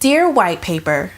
Dear White Paper,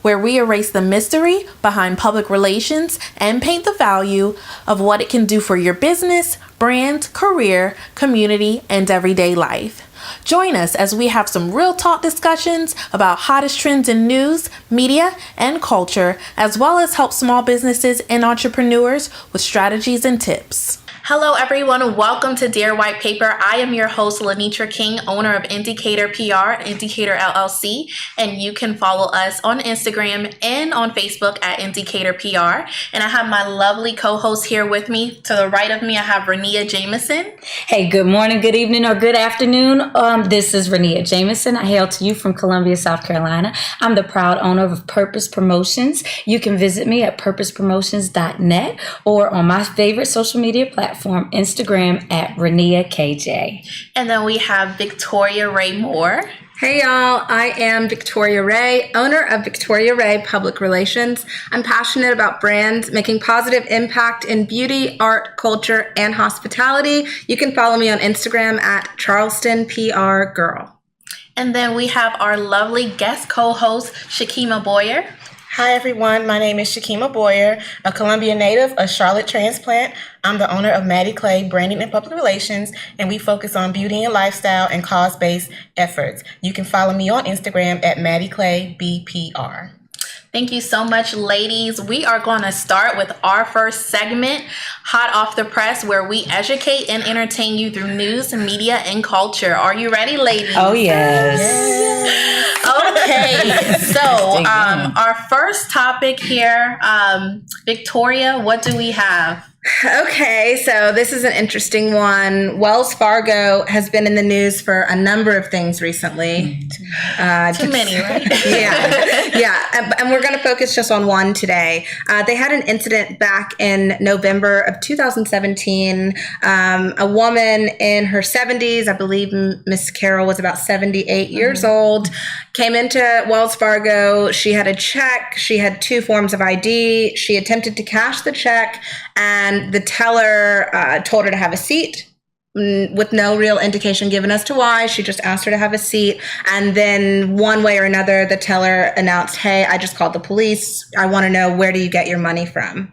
where we erase the mystery behind public relations and paint the value of what it can do for your business, brand, career, community, and everyday life. Join us as we have some real talk discussions about hottest trends in news, media, and culture, as well as help small businesses and entrepreneurs with strategies and tips. Hello, everyone. Welcome to Dear White Paper. I am your host, Lenitra King, owner of Indicator PR, Indicator LLC, and you can follow us on Instagram and on Facebook at Indicator PR. And I have my lovely co-host here with me. To the right of me, I have Renia Jameson. Hey, good morning, good evening, or good afternoon. This is Renia Jameson. I hail to you from Columbia, South Carolina. I'm the proud owner of Purpose Promotions. You can visit me at purposepromotions.net or on my favorite social media platform, Instagram at Renia KJ. And then we have Victoria Ray Moore. Hey y'all, I am Victoria Ray, owner of Victoria Ray Public Relations. I'm passionate about brands making positive impact in beauty, art, culture, and hospitality. You can follow me on Instagram at Charleston PR Girl. And then we have our lovely guest co-host, Shakima Boyer. Hi everyone, my name is Shakima Boyer, a Columbia native, a Charlotte transplant. I'm the owner of Maddie Clay Branding and Public Relations, and we focus on beauty and lifestyle and cause-based efforts. You can follow me on Instagram at Maddie Clay BPR. Thank you so much, ladies. We are going to start with our first segment, Hot Off the Press, where we educate and entertain you through news, media, and culture. Are you ready, ladies? Oh, yes. Okay, so our first topic here, Victoria, what do we have? Okay, so this is an interesting one. Wells Fargo has been in the news for a number of things recently. Too many, right? Yeah. And we're going to focus just on one today. They had an incident back in November of 2017. A woman in her 70s, I believe Miss Carol was about 78 years old, came into Wells Fargo. She had a check. She had two forms of ID. She attempted to cash the check, and the teller told her to have a seat with no real indication given as to why. She just asked her to have a seat. And then one way or another, the teller announced, hey, I just called the police. I want to know, where do you get your money from?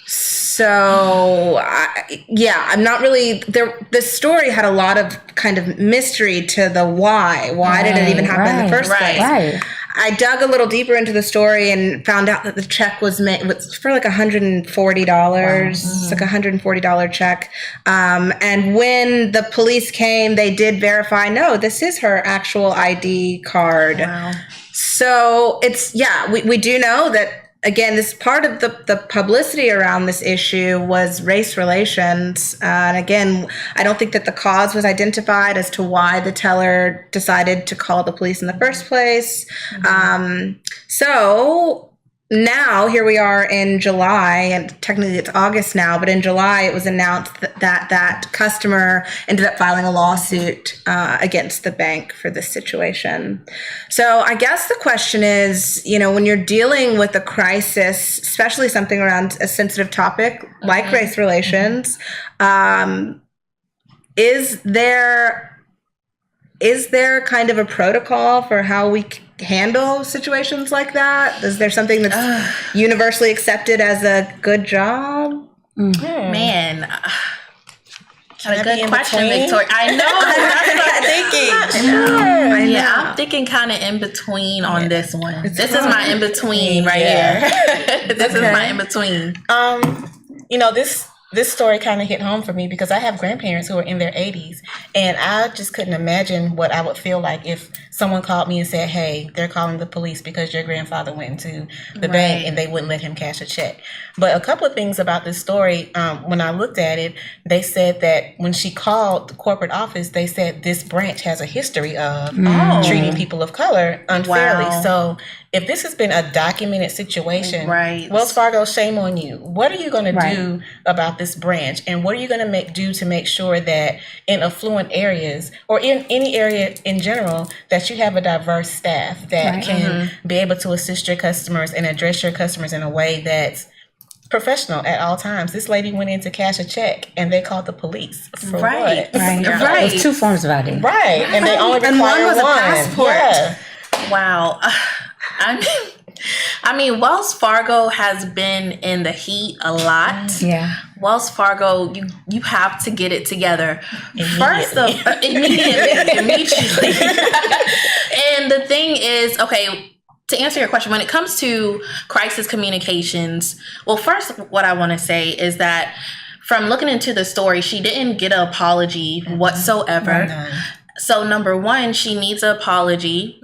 So, I'm not really there. This story had a lot of kind of mystery to the why. Why did it even happen in the first place? Right. I dug a little deeper into the story and found out that the check was for like $140. Wow. It's like a $140 check. And when the police came, they did verify, no, this is her actual ID card. Wow. So we do know that. Again, this part of the publicity around this issue was race relations. And again, I don't think that the cause was identified as to why the teller decided to call the police in the first place. So now here we are in July, and technically it's August now, but in July it was announced that customer ended up filing a lawsuit against the bank for this situation. So I guess the question is, when you're dealing with a crisis, especially something around a sensitive topic like race relations, is there kind of a protocol for how we handle situations like that? Is there something that's universally accepted as a good job? Man, what a good question, Victoria. I know. That's what I'm thinking. I'm thinking kind of in between on this one. This is my in between right here. This is my in between. This story kind of hit home for me because I have grandparents who are in their 80s, and I just couldn't imagine what I would feel like if someone called me and said, hey, they're calling the police because your grandfather went into the bank and they wouldn't let him cash a check. But a couple of things about this story, when I looked at it, they said that when she called the corporate office, they said this branch has a history of treating people of color unfairly. Wow. So if this has been a documented situation, Wells Fargo, shame on you. What are you going to do about this branch? And what are you going to do to make sure that in affluent areas or in any area in general that you have a diverse staff that can be able to assist your customers and address your customers in a way that's professional at all times. This lady went in to cash a check and they called the police for what? Right. It was two forms of ID. Right. And they only require one was a passport. Yeah. Wow. I mean, Wells Fargo has been in the heat a lot. Yeah. Wells Fargo, you have to get it together. Immediately. Immediately. And the thing is, okay, to answer your question, when it comes to crisis communications, well, first, what I want to say is that from looking into the story, she didn't get an apology whatsoever. So number one, she needs an apology.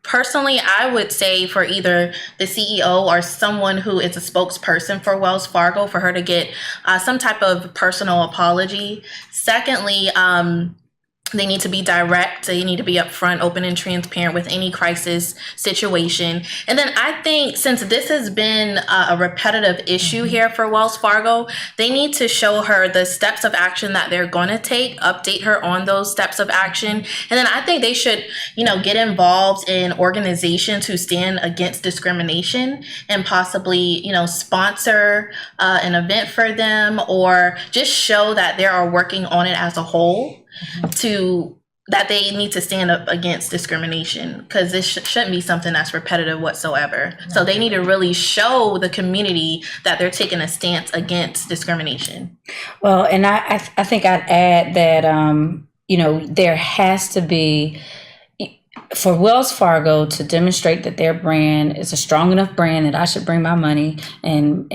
Personally, I would say for either the CEO or someone who is a spokesperson for Wells Fargo, for her to get some type of personal apology. Secondly, they need to be direct. They need to be upfront, open, and transparent with any crisis situation. And then I think since this has been a repetitive issue here for Wells Fargo, they need to show her the steps of action that they're going to take, update her on those steps of action. And then I think they should, get involved in organizations who stand against discrimination and possibly, sponsor an event for them, or just show that they are working on it as a whole. That they need to stand up against discrimination, because this shouldn't be something that's repetitive whatsoever. So they need to really show the community that they're taking a stance against discrimination. Well, and I think I'd add that, there has to be, for Wells Fargo to demonstrate that their brand is a strong enough brand that I should bring my money and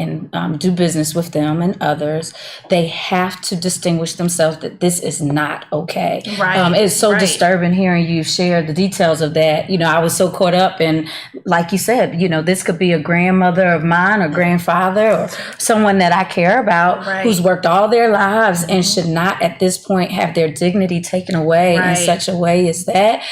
do business with them and others, they have to distinguish themselves that this is not okay. Right. It's so disturbing hearing you share the details of that. I was so caught up in, like you said, this could be a grandmother of mine or grandfather or someone that I care about who's worked all their lives and should not at this point have their dignity taken away in such a way as that.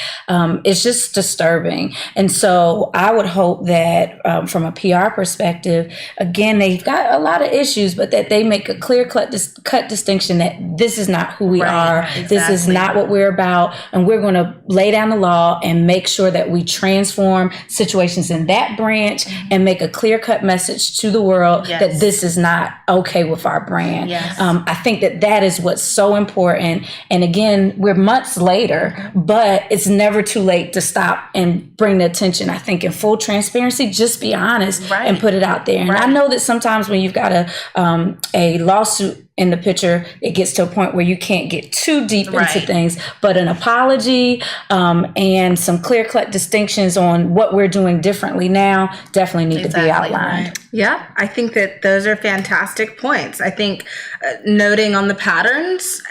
It's just disturbing. And so I would hope that from a PR perspective, again, they've got a lot of issues, but that they make a clear cut distinction that this is not who we are. Exactly. This is not what we're about. And we're going to lay down the law and make sure that we transform situations in that branch and make a clear cut message to the world that this is not okay with our brand. Yes. I think that is what's so important. And again, we're months later, but it's never too late to stop and bring the attention. I think in full transparency, just be honest and put it out there. And I know that sometimes when you've got a lawsuit in the picture, it gets to a point where you can't get too deep into things, but an apology and some clear-cut distinctions on what we're doing differently now definitely need to be outlined. Yeah, I think that those are fantastic points. I think noting on the patterns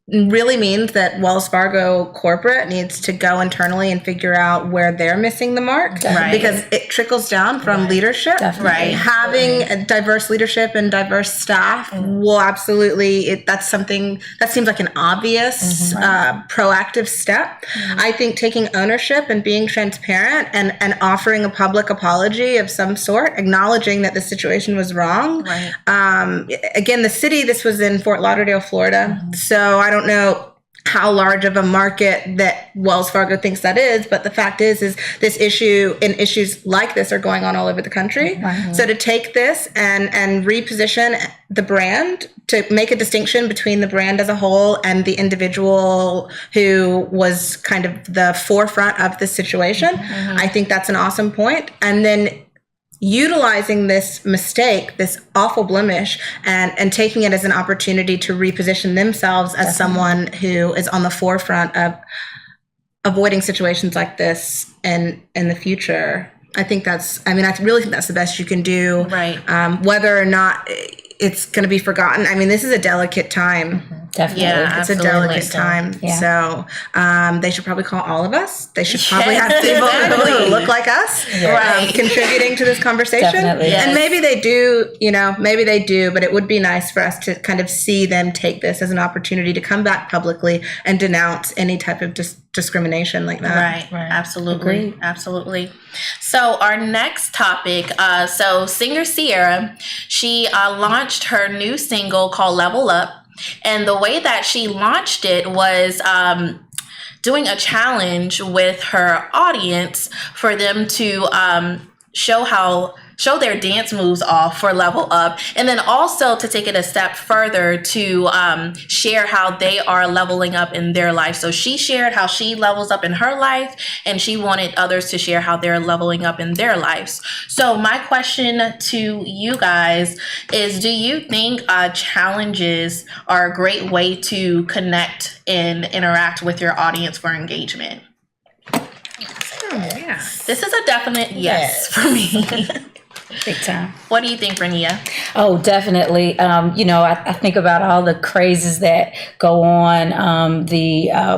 really means that Wells Fargo corporate needs to go internally and figure out where they're missing the mark, because it trickles down from leadership. Definitely. Having a diverse leadership and diverse staff will absolutely, that's something that seems like an obvious proactive step. I think taking ownership and being transparent and offering a public apology of some sort, acknowledging that the situation was wrong. Again, the city, this was in Fort Lauderdale, Florida. So I don't know how large of a market that Wells Fargo thinks that is, but the fact is this issue and issues like this are going on all over the country. So to take this and reposition the brand, to make a distinction between the brand as a whole and the individual who was kind of the forefront of the situation, I think that's an awesome point. And then utilizing this mistake, this awful blemish, and taking it as an opportunity to reposition themselves as someone who is on the forefront of avoiding situations like this in the future. I really think that's the best you can do. Whether or not it's going to be forgotten. I mean, this is a delicate time. Definitely. Yeah, it's a delicate time. So they should probably call all of us. They should probably have people who look like us contributing to this conversation. Definitely. And maybe they do, but it would be nice for us to kind of see them take this as an opportunity to come back publicly and denounce any type of discrimination like that. Right. Absolutely. Absolutely. So our next topic, so singer Ciara, she launched her new single called Level Up. And the way that she launched it was doing a challenge with her audience for them to show how show their dance moves off for Level Up, and then also to take it a step further to share how they are leveling up in their life. So she shared how she levels up in her life, and she wanted others to share how they're leveling up in their lives. So my question to you guys is, do you think challenges are a great way to connect and interact with your audience for engagement? Yeah. This is a definite yes for me. Big time. What do you think, Rania? Oh, definitely. I think about all the crazes that go on.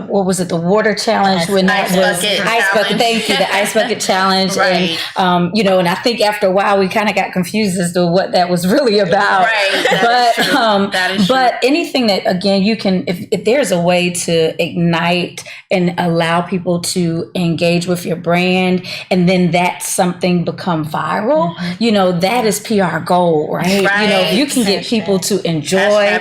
What was it? The water challenge when that was ice bucket. Thank you, the ice bucket challenge. Right. And and I think after a while we kind of got confused as to what that was really about. Right. That is true. But anything that, again, you can, if there's a way to ignite and allow people to engage with your brand, and then that something become viral. That is PR gold, right? If you can get people to enjoy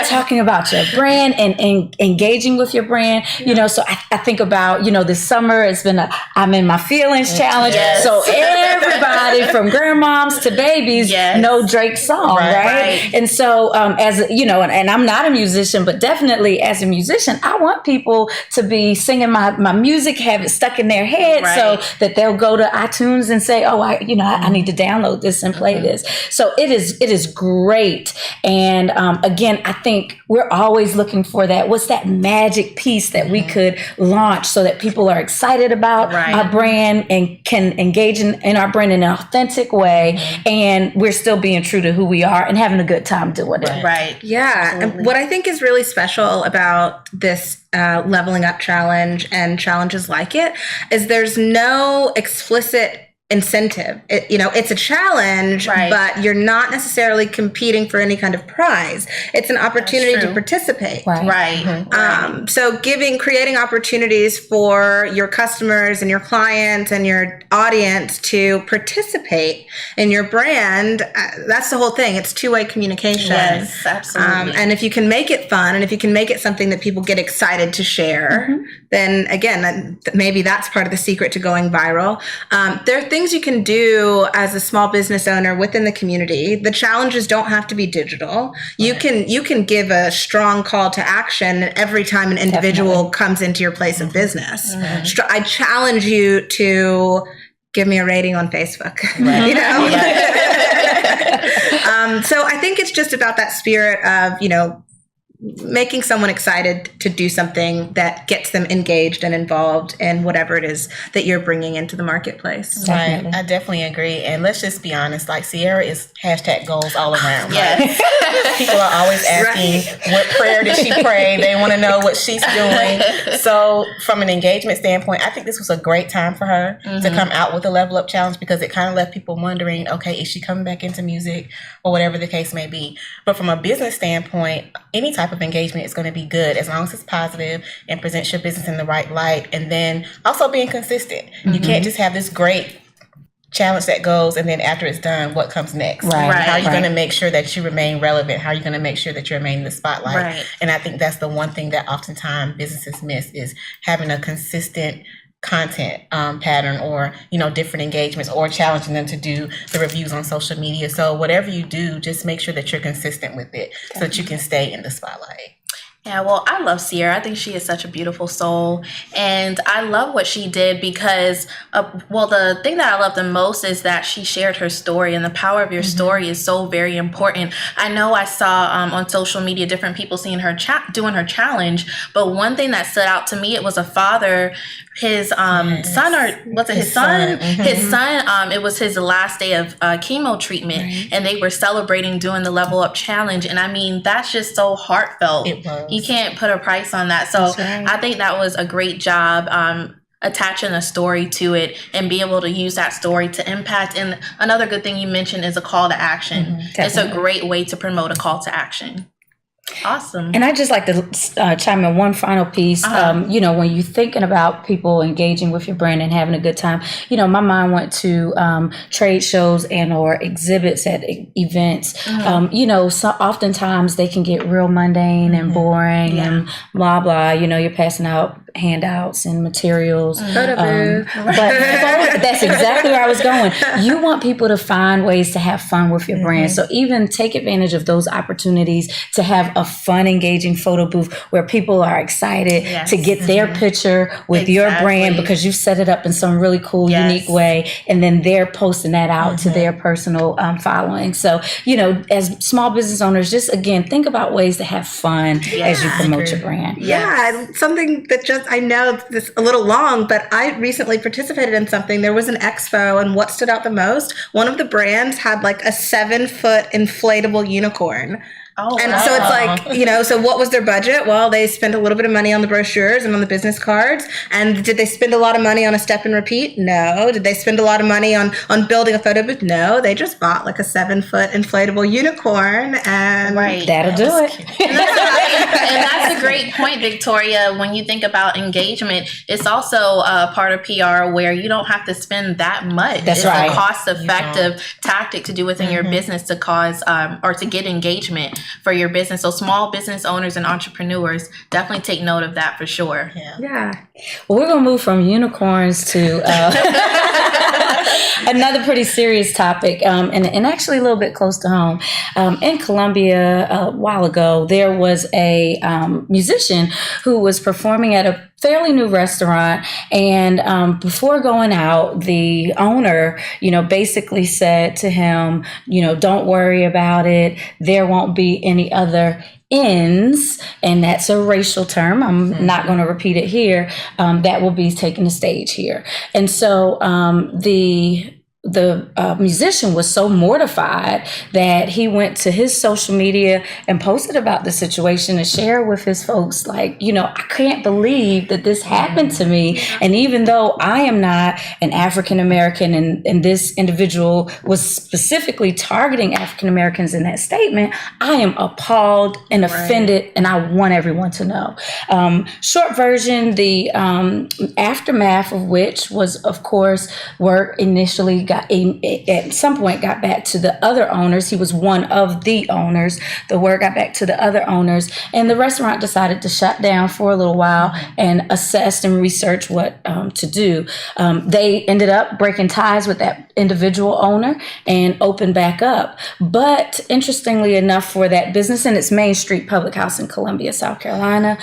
talking about your brand and engaging with your brand, so I think about, this summer it's been I'm in my feelings challenge. Yes. So everybody from grandmoms to babies know Drake's song, right? And so as and I'm not a musician, but definitely as a musician, I want people to be singing my music, have it stuck in their head so that they'll go to iTunes and say, oh, I need to download this and play this. So it is great. And again, I think we're always looking for that. What's that magic piece that we could launch so that people are excited about our brand and can engage in our brand in an authentic way. And we're still being true to who we are and having a good time doing it. Right. Yeah. Absolutely. And what I think is really special about this Leveling Up challenge and challenges like it is there's no explicit incentive. It's a challenge, but you're not necessarily competing for any kind of prize. It's an opportunity to participate. So creating opportunities for your customers and your clients and your audience to participate in your brand, that's the whole thing. It's two-way communication. Yes, absolutely. And if you can make it fun, and if you can make it something that people get excited to share, then again, maybe that's part of the secret to going viral. There are things you can do as a small business owner within the community. The challenges don't have to be digital. You can give a strong call to action every time an individual comes into your place of business. I challenge you to give me a rating on Facebook. So I think it's just about that spirit of, making someone excited to do something that gets them engaged and involved in whatever it is that you're bringing into the marketplace. Right. I definitely agree. And let's just be honest, like Sierra is #goals all around. Yes. People are always asking, what prayer did she pray? They want to know what she's doing. So from an engagement standpoint, I think this was a great time for her to come out with a Level Up challenge, because it kind of left people wondering, okay, is she coming back into music or whatever the case may be? But from a business standpoint, any type of engagement is going to be good as long as it's positive and presents your business in the right light, and then also being consistent. You can't just have this great challenge that goes, and then after it's done, what comes next? How are you going to make sure that you remain relevant? How are you going to make sure that you remain in the spotlight? And I think that's the one thing that oftentimes businesses miss, is having a consistent content pattern, or different engagements, or challenging them to do the reviews on social media. So whatever you do, just make sure that you're consistent with it so that you can stay in the spotlight. Yeah, well, I love Sierra. I think she is such a beautiful soul. And I love what she did because, the thing that I love the most is that she shared her story, and the power of your story is so very important. I know I saw on social media different people seeing her doing her challenge, but one thing that stood out to me, it was a father, his son, or was it his son? His son, it was his last day of chemo treatment, and they were celebrating doing the Level Up challenge. And I mean, that's just so heartfelt. It was. You can't put a price on that. So I think that was a great job attaching a story to it and be able to use that story to impact. And another good thing you mentioned is a call to action. It's a great way to promote a call to action. Awesome. And I'd just like to chime in one final piece. You know, when you're thinking about people engaging with your brand and having a good time, you know, my mind went to trade shows and or exhibits at events. You know, so oftentimes they can get real mundane and boring and blah, blah. You know, you're passing out handouts and materials. But that's exactly where I was going. You want people to find ways to have fun with your brand. So even take advantage of those opportunities to have a fun, engaging photo booth where people are excited to get their picture with your brand because you set it up in some really cool, unique way. And then they're posting that out to their personal following. So, you know, as small business owners, just again, think about ways to have fun as you promote your brand. Yeah, something that I know this is a little long, but I recently participated in something. There was an expo, and what stood out the most, one of the brands had like a 7-foot inflatable unicorn. So it's like, you know, so what was their budget? Well, they spent a little bit of money on the brochures and on the business cards. And did they spend a lot of money on a step and repeat? No. Did they spend a lot of money on building a photo booth? No. They just bought like a 7-foot inflatable unicorn, and that'll do it. And that's a great point, Victoria. When you think about engagement, it's also a part of PR where you don't have to spend that much. It's a cost-effective tactic to do within your business to cause or to get engagement for your business. So small business owners and entrepreneurs, definitely take note of that for sure. Yeah. Well, we're going to move from unicorns to another pretty serious topic, and actually a little bit close to home. In Columbia, a while ago, there was a musician who was performing at a fairly new restaurant, and before going out, the owner, you know, basically said to him, you know, don't worry about it. There won't be any other ends, and that's a racial term. I'm not going to repeat it here. That will be taking the stage here. And so the musician was so mortified that he went to his social media and posted about the situation and shared with his folks, like, you know, I can't believe that this happened to me. And even though I am not an African American, and this individual was specifically targeting African Americans in that statement, I am appalled and offended, and I want everyone to know. Short version, the aftermath of which was, of course, work initially at some point got back to the other owners. He was one of the owners. The word got back to the other owners, and the restaurant decided to shut down for a little while and assessed and researched what to do. They ended up breaking ties with that individual owner and opened back up. But interestingly enough, for that business and its Main Street Public House in Columbia, South Carolina,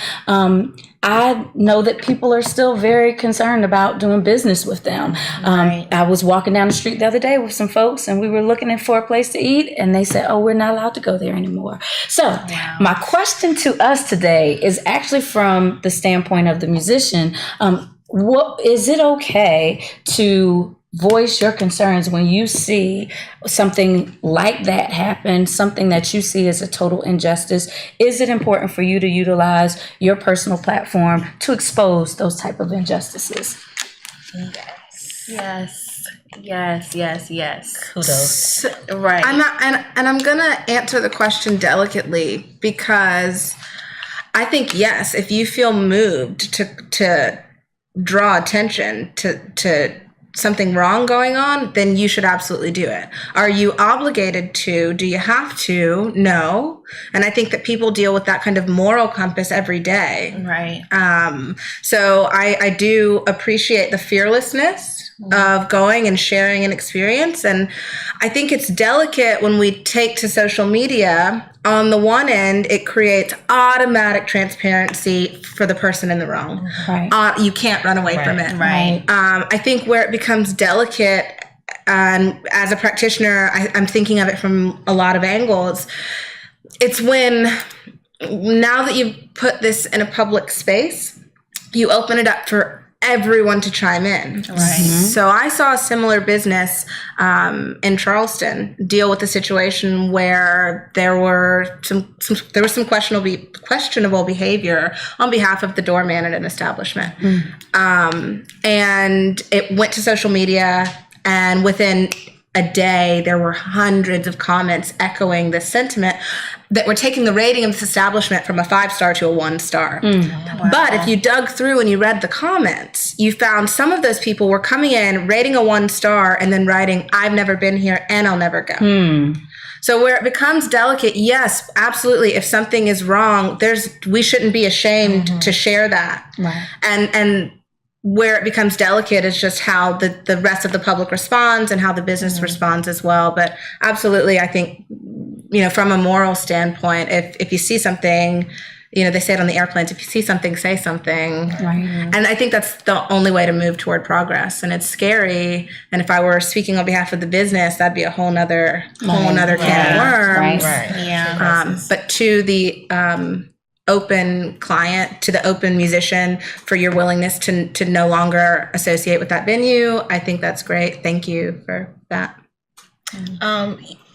I know that people are still very concerned about doing business with them. I was walking down the street the other day with some folks, and we were looking for a place to eat, and they said, oh, we're not allowed to go there anymore. So my question to us today is actually from the standpoint of the musician. What is it okay to voice your concerns when you see something like that happen, something that you see as a total injustice? Is it important for you to utilize your personal platform to expose those type of injustices? Yes. Kudos. Right. I'm gonna answer the question delicately, because I think, yes, if you feel moved to draw attention to something wrong going on, then you should absolutely do it. Are you obligated to? Do you have to? No. And I think that people deal with that kind of moral compass every day. Right. So I do appreciate the fearlessness of going and sharing an experience. And I think it's delicate when we take to social media. On the one end, it creates automatic transparency for the person in the wrong. Right. You can't run away from it. Right. I think where it becomes delicate, and as a practitioner, I'm thinking of it from a lot of angles. It's when, now that you've put this in a public space, you open it up for everyone to chime in. Right. So I saw a similar business in Charleston deal with a situation where there was some questionable behavior on behalf of the doorman at an establishment. And it went to social media, and within a day, there were hundreds of comments echoing this sentiment that were taking the rating of this establishment from a 5-star to a 1-star. Wow. But if you dug through and you read the comments, you found some of those people were coming in, rating a 1-star, and then writing, "I've never been here and I'll never go." So where it becomes delicate, yes, absolutely. If something is wrong, we shouldn't be ashamed to share that. Right. And where it becomes delicate is just how the rest of the public responds and how the business responds as well. But absolutely, I think, from a moral standpoint, if you see something, they say it on the airplanes, if you see something, say something. Right. And I think that's the only way to move toward progress. And it's scary. And if I were speaking on behalf of the business, that'd be a whole nother can of worms. Right. Yeah. But to the open client, to the open musician, for your willingness to no longer associate with that venue, I think that's great. Thank you for that.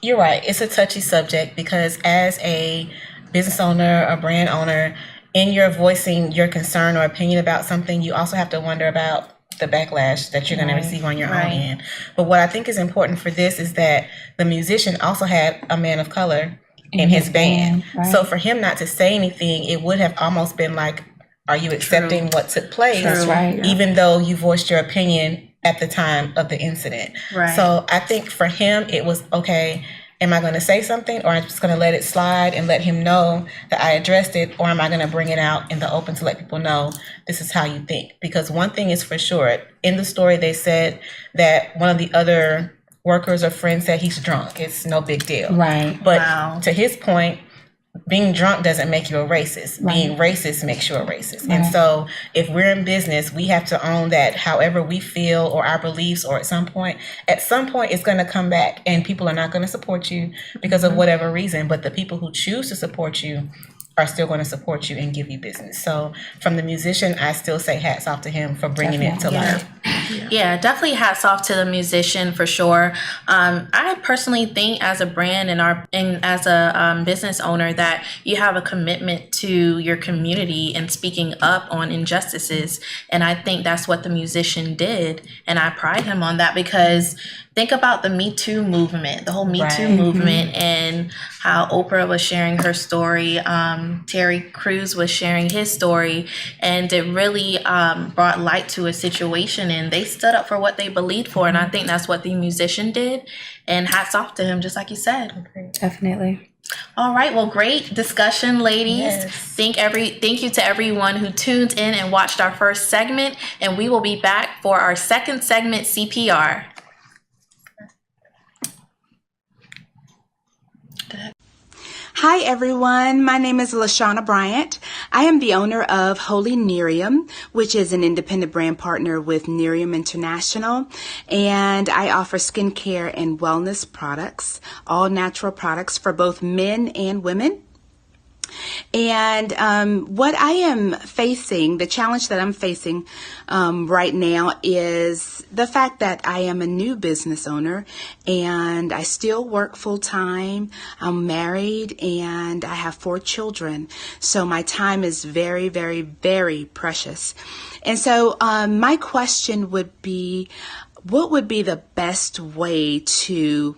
You're right. It's a touchy subject because as a business owner, a brand owner, in your voicing your concern or opinion about something, you also have to wonder about the backlash that you're going to receive on your own end. But what I think is important for this is that the musician also had a man of color in his band. Right. So for him not to say anything, it would have almost been like, are you accepting what took place? That's right. Even though you voiced your opinion at the time of the incident. Right. So I think for him, it was, okay, am I going to say something, or I'm just going to let it slide and let him know that I addressed it, or am I going to bring it out in the open to let people know this is how you think? Because one thing is for sure, in the story they said that one of the other workers or friends said he's drunk. It's no big deal. Right. But to his point, being drunk doesn't make you a racist. Right. Being racist makes you a racist. Right. And so if we're in business, we have to own that however we feel or our beliefs, or at some point it's going to come back, and people are not going to support you because of whatever reason. But the people who choose to support you are still going to support you and give you business. So from the musician, I still say hats off to him for bringing it to life. Yeah, definitely hats off to the musician for sure. I personally think as a brand and as a business owner that you have a commitment to your community and speaking up on injustices. And I think that's what the musician did. And I pride him on that, because think about the Me Too movement, the whole Me Too movement, and how Oprah was sharing her story. Terry Crews was sharing his story, and it really brought light to a situation, and they stood up for what they believed for. And I think that's what the musician did. And hats off to him, just like you said. Definitely. All right. Well, great discussion, ladies. Yes. Thank you to everyone who tuned in and watched our first segment. And we will be back for our second segment, CPR. Hi everyone, my name is LaShawna Bryant. I am the owner of Holy Nerium, which is an independent brand partner with Nerium International, and I offer skincare and wellness products, all natural products for both men and women. And what I am facing, the challenge that I'm facing right now is the fact that I am a new business owner and I still work full time. I'm married and I have 4 children. So my time is very, very, very precious. And so my question would be, what would be the best way to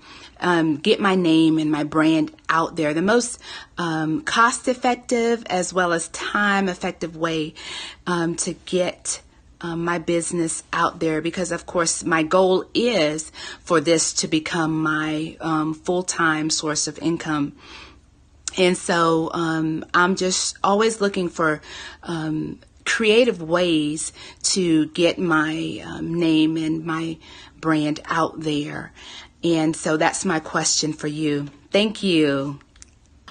get my name and my brand out there, the most cost-effective as well as time-effective way to get my business out there? Because, of course, my goal is for this to become my full-time source of income. And so I'm just always looking for creative ways to get my name and my brand out there. And so that's my question for you. Thank you.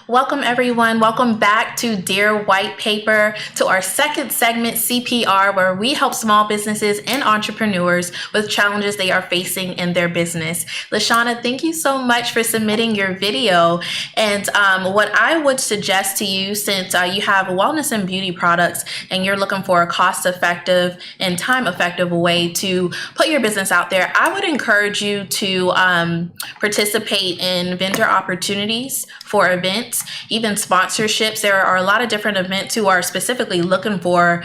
Welcome, everyone. Welcome back to Dear White Paper, to our second segment, CPR, where we help small businesses and entrepreneurs with challenges they are facing in their business. LaShawna, thank you so much for submitting your video. And what I would suggest to you, since you have wellness and beauty products and you're looking for a cost-effective and time-effective way to put your business out there, I would encourage you to participate in vendor opportunities for events, even sponsorships. There are a lot of different events who are specifically looking for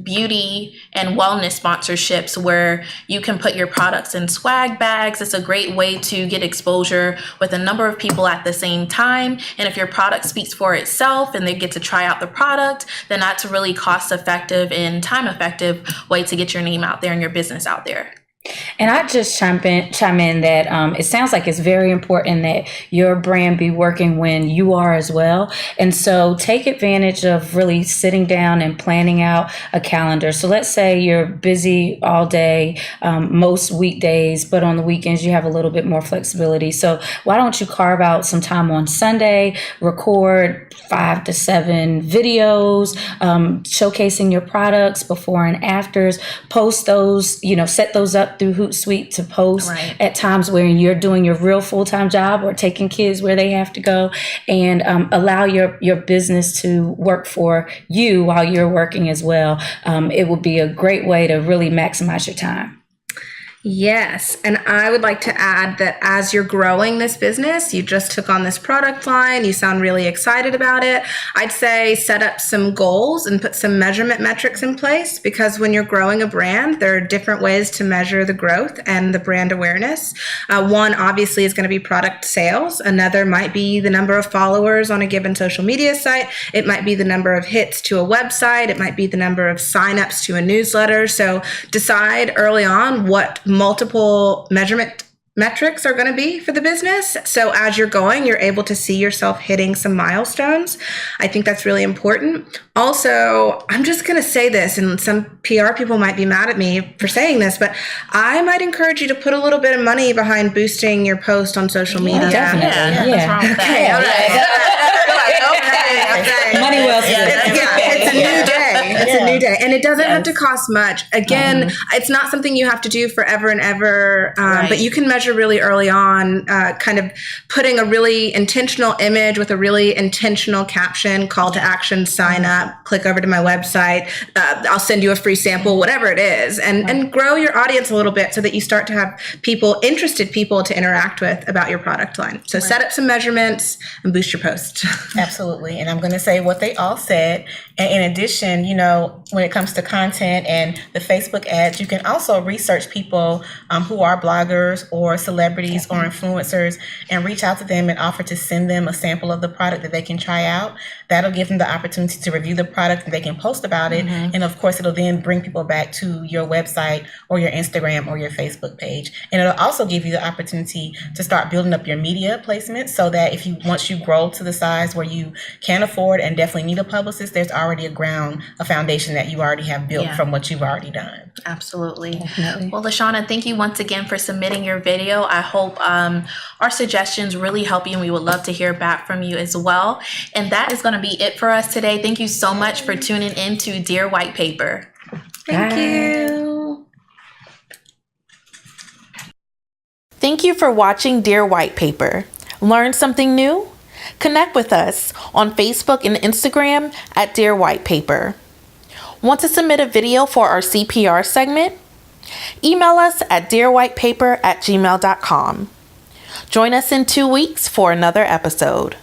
beauty and wellness sponsorships where you can put your products in swag bags. It's a great way to get exposure with a number of people at the same time. And if your product speaks for itself and they get to try out the product, then that's a really cost effective and time effective way to get your name out there and your business out there. And I just chime in that it sounds like it's very important that your brand be working when you are as well. And so take advantage of really sitting down and planning out a calendar. So let's say you're busy all day, most weekdays, but on the weekends you have a little bit more flexibility. So why don't you carve out some time on Sunday, record 5 to 7 videos, showcasing your products before and afters, post those, set those up through Hootsuite to post at times when you're doing your real full-time job or taking kids where they have to go, and allow your business to work for you while you're working as well. It would be a great way to really maximize your time. Yes. And I would like to add that as you're growing this business, you just took on this product line, you sound really excited about it. I'd say set up some goals and put some measurement metrics in place, because when you're growing a brand, there are different ways to measure the growth and the brand awareness. One obviously is going to be product sales. Another might be the number of followers on a given social media site. It might be the number of hits to a website. It might be the number of signups to a newsletter. So decide early on what multiple measurement metrics are going to be for the business. So as you're going, you're able to see yourself hitting some milestones. I think that's really important. Also, I'm just going to say this, and some PR people might be mad at me for saying this, but I might encourage you to put a little bit of money behind boosting your post on social media. Definitely. What's wrong with that? Okay. Money well spent. It's a new day. It's a new day. And it doesn't have to cost much. Again, it's not something you have to do forever and ever, but you can measure really early on, kind of putting a really intentional image with a really intentional caption, call to action, sign up, click over to my website. I'll send you a free sample, whatever it is, and grow your audience a little bit so that you start to have interested people to interact with about your product line. So set up some measurements and boost your post. Absolutely. And I'm going to say what they all said. And in addition, when it comes to content and the Facebook ads, you can also research people who are bloggers or celebrities or influencers and reach out to them and offer to send them a sample of the product that they can try out. That'll give them the opportunity to review the product and they can post about it. And of course, it'll then bring people back to your website or your Instagram or your Facebook page. And it'll also give you the opportunity to start building up your media placement so that once you grow to the size where you can afford and definitely need a publicist, there's already a foundation that you already have built from what you've already done. Absolutely. Definitely. Well, LaShawna, thank you once again for submitting your video. I hope our suggestions really help you, and we would love to hear back from you as well. And that is going to be it for us today. Thank you so much for tuning in to Dear White Paper. Thank you. Thank you for watching Dear White Paper. Learn something new? Connect with us on Facebook and Instagram at Dear White Paper. Want to submit a video for our CPR segment? Email us at dearwhitepaper@gmail.com. Join us in 2 weeks for another episode.